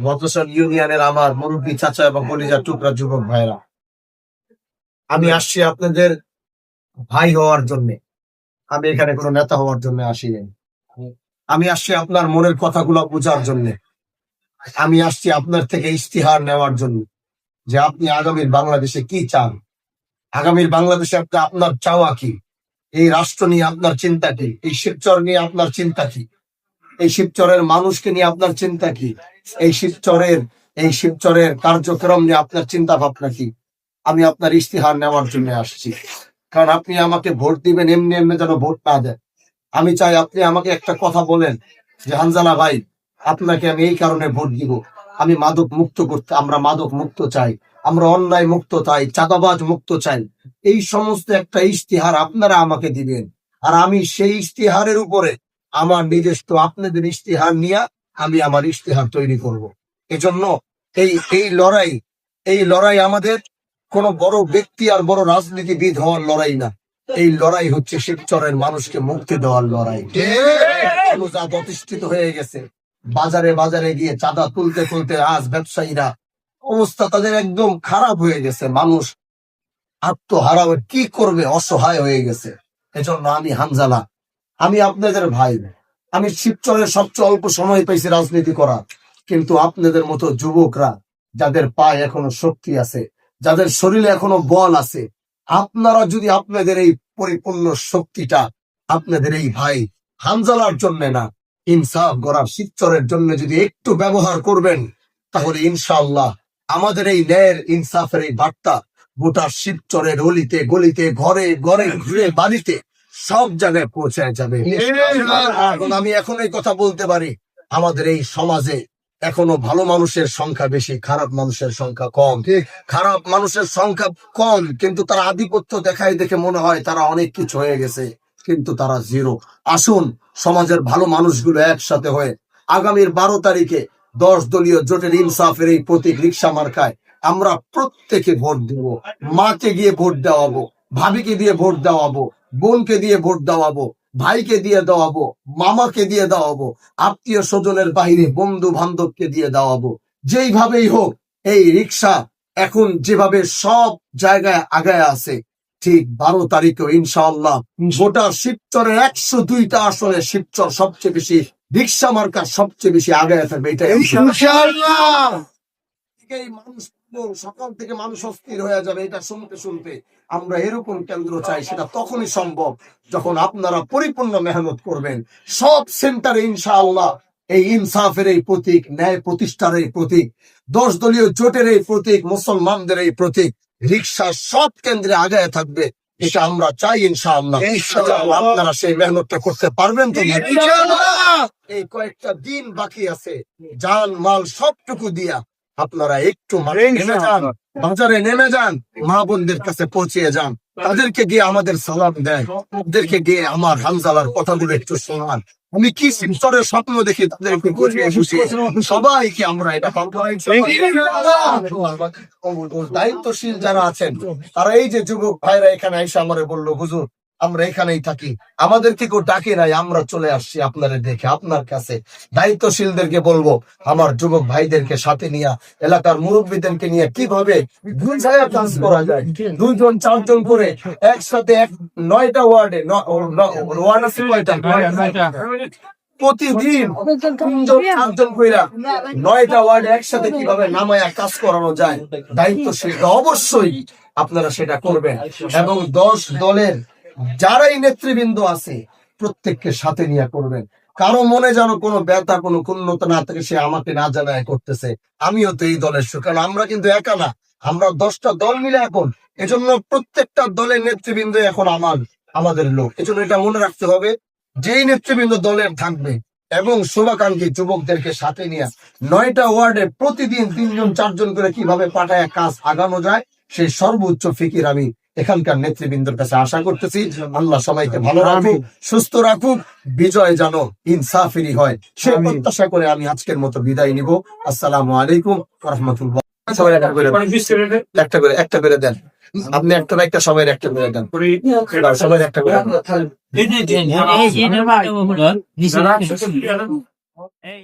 ভদ্রসন ইউনিয়নের আমার মুরব্বী চাচা এবং কলিজার টুকরা যুবক ভাইরা, আমি আসছি আপনাদের ভাই হওয়ার জন্য। আমি এখানে কোনো নেতা হওয়ার জন্য আসিনি। আমি আসছি আপনার মনের কথাগুলো বোঝার জন্য। আমি আসছি আপনার থেকে ইস্তিহার নেওয়ার জন্য যে আপনি আগামীর বাংলাদেশে কি চান, আগামীর বাংলাদেশে আপনার চাওয়া কি, এই রাষ্ট্র নিয়ে আপনার চিন্তা কি, এই শিবচর নিয়ে আপনার চিন্তা কি, এই শিবচরের মানুষকে নিয়ে আপনার চিন্তা কি, এই শিবচরের কার্যক্রম নিয়ে আপনার চিন্তা ভাবনা কি। আমি আপনার ইস্তিহার নেওয়ার জন্য আসছি, কারণ আপনি আমাকে ভোট দিবেন এমনি এমনি যেন ভোট না দেন। আমি চাই আপনি আমাকে একটা কথা বলেন যে হানজালা ভাই, আপনাকে আমি এই কারণে ভোট দিব, আমি মাদক মুক্ত করতে, আমরা মাদক মুক্ত চাই, আমরা অন্যায় মুক্ত চাই, চাঁদাবাজ মুক্ত চাই। এই সমস্ত একটা ইস্তিহার আপনারা আমাকে দিবেন, আর আমি সেই ইস্তিহারের উপরে আমার নিজস্ব আপনাদের ইস্তিহার নিয়ে আমি আমার ইস্তিহার তৈরি করব। এজন্য এই লড়াই আমাদের কোন বড় ব্যক্তি আর বড় রাজনীতিবিদ হওয়ার লড়াই না। এই লড়াই হচ্ছে শিবচরের মানুষকে মুক্তি দেওয়ার লড়াই। যা প্রতিষ্ঠিত হয়ে গেছে, বাজারে বাজারে গিয়ে চাঁদা তুলতে তুলতে আজ ব্যবসায়ীরা অবস্থা তাদের একদম খারাপ হয়ে গেছে। মানুষ আত্মহারা কি করবে, অসহায় হয়ে গেছে। এজন্য আমি হানজালা, আমি আপনাদের ভাই। আমি শিবচরের সবচেয়ে অল্প সময় পেয়েছি রাজনীতি করার, কিন্তু আপনাদের মতো যুবকরা যাদের পায়ে এখনো শক্তি আছে, যাদের শরীরে এখনো বল আছে, আপনারা যদি আপনাদের এই পরিপূর্ণ শক্তিটা আপনাদের এই ভাই হানজালার জন্য না, ইনসাফ গড়ার শিবচরের জন্য যদি একটু ব্যবহার করবেন, তাহলে ইনশাআল্লাহ আমাদের এই ন্যায়ের ইনসাফের এই বার্তা গোটা শিবচরের অলিতে গলিতে, ঘরে ঘরে, ঘুরে বাড়িতে, সব জায়গায় পৌঁছায় যাবে। এখন আমি এখন এই কথা বলতে পারি, আমাদের এই সমাজে এখনো ভালো মানুষের সংখ্যা বেশি, খারাপ মানুষের সংখ্যা কম। খারাপ মানুষের সংখ্যা কম, কিন্তু তারা আধিপত্য দেখায় দেখে মনে হয় তারা অনেক কিছু হয়ে গেছে, কিন্তু তারা জিরো। আসুন সমাজের ভালো মানুষগুলো একসাথে হয়ে আগামীর 12 তারিখে 10 দলীয় জোটের ইনসাফের এই প্রতীক রিক্সা মার্কায় আমরা প্রত্যেকে ভোট দিব। মাকে গিয়ে ভোট দেওয়াবো, ভাবিকে দিয়ে ভোট দেওয়াবো, বোনকে দিয়ে ভোট দেওয়াবো, ভাইকে দিয়ে দেওয়াবো, মামাকে দিয়ে দেওয়াবো, আত্মীয় স্বজনের বাইরে বন্ধু বান্ধবকে দিয়ে দেওয়াবো। যেইভাবেই হোক এই রিক্সা এখন যেভাবে সব জায়গায় আগায় আছে, ঠিক 12 তারিখেও ইনশাআল্লাহ গোটা শিবচরের 102টা আসনে শিবচর সবচেয়ে বেশি রিক্সা মার্কা সবচেয়ে বেশি আগায় থাকবে। এটা ইনশাআল্লাহ। মানুষ সকাল থেকে মানুষ অস্থির হয়ে যাবে এটা শুনতে শুনতে। আমরা এরকম কেন্দ্র চাই, সেটা তখনই সম্ভব যখন আপনারা পরিপূর্ণ মেহনত করবেন। সব সেন্টারে ইনশাআল্লাহ এই ইনসাফের এই প্রতীক, ন্যায় প্রতিষ্ঠার এই প্রতীক, 10 দলীয় জোটের এই প্রতীক, মুসলমানদের এই প্রতীক রিক্সা সব কেন্দ্রে আগায় থাকবে। এটা আমরা চাই ইনশাআল্লাহ। আপনারা সেই মেহনতটা করতে পারবেন তো? এই কয়েকটা দিন বাকি আছে, জান মাল সবটুকু দিয়া আপনারা একটু বাজারে নেমে যান, মা বোনদের কাছে পৌঁছে যান, তাদেরকে গিয়ে আমাদের সালাম দেন, তাদেরকে গিয়ে আমার হানজালার কথাগুলো একটু শোনান। আমি কি শিবচরের স্বপ্ন দেখি তাদেরকে সবাইকে আমরা এটা দায়িত্বশীল যারা আছেন তারা, এই যে যুবক ভাইরা এখানে এসে আমারে বললো, হুজুর আমরা এখানেই থাকি, আমাদেরকে কেউ ডাকে নাই, আমরা চলে আসছি আপনাদের দেখে আপনার কাছে। দায়িত্বশীলদেরকে বলবো আমার যুবক ভাইদেরকে সাথে নিয়ে, এলাকার মুরব্বীদেরকে নিয়ে কিভাবে কাজ করা যায়, 2জন 4জন করে একসাথে 9টা ওয়ার্ডে, ওয়ার্ড আছে কয়টা, প্রতিদিন 3জন 4জন কইরা 9টা ওয়ার্ডে একসাথে কিভাবে নামায়া কাজ করানো যায়। দায়িত্বশীল অবশ্যই আপনারা সেটা করবেন, এবং 10 দলের যারাই নেতৃবৃন্দ আছে প্রত্যেককে সাথে নিয়ে করবেন। কারো মনে যেন কোনো ব্যথা, কোনো ক্ষুণ্ণতা না থাকে, সে আমাকে না জানায় করতেছে। আমিও তো এই দলের সুখ, কারণ আমরা কিন্তু একা না, আমরা 10টা দল মিলে এখন। এজন্য প্রত্যেকটা দলের নেতৃবৃন্দ এখন আমাদের লোক। এজন্য এটা মনে রাখতে হবে, যেই নেতৃবৃন্দ দলের থাকবে এবং শুভাকাঙ্ক্ষী যুবকদেরকে সাথে নিয়ে 9টা ওয়ার্ডে প্রতিদিন 3জন 4জন করে কিভাবে পাঠায় কাজ আগানো যায়, সেই সর্বোচ্চ ফিকির আমি এখানকার নেতৃবৃন্দের কাছে আশা করতেছি। আল্লাহ সবাইকে ভালো রাখুক, সুস্থ রাখুক, বিজয় যেন ইনসাফেরই হয়, সেই প্রত্যাশা করে আমি আজকের মতো বিদায় নিব। আসসালামু আলাইকুম ওয়া রাহমাতুল্লাহ। সবাই একটা করে দেন, আপনি একটা সবাই একটা করে দেন, সবাই একটা করে। এই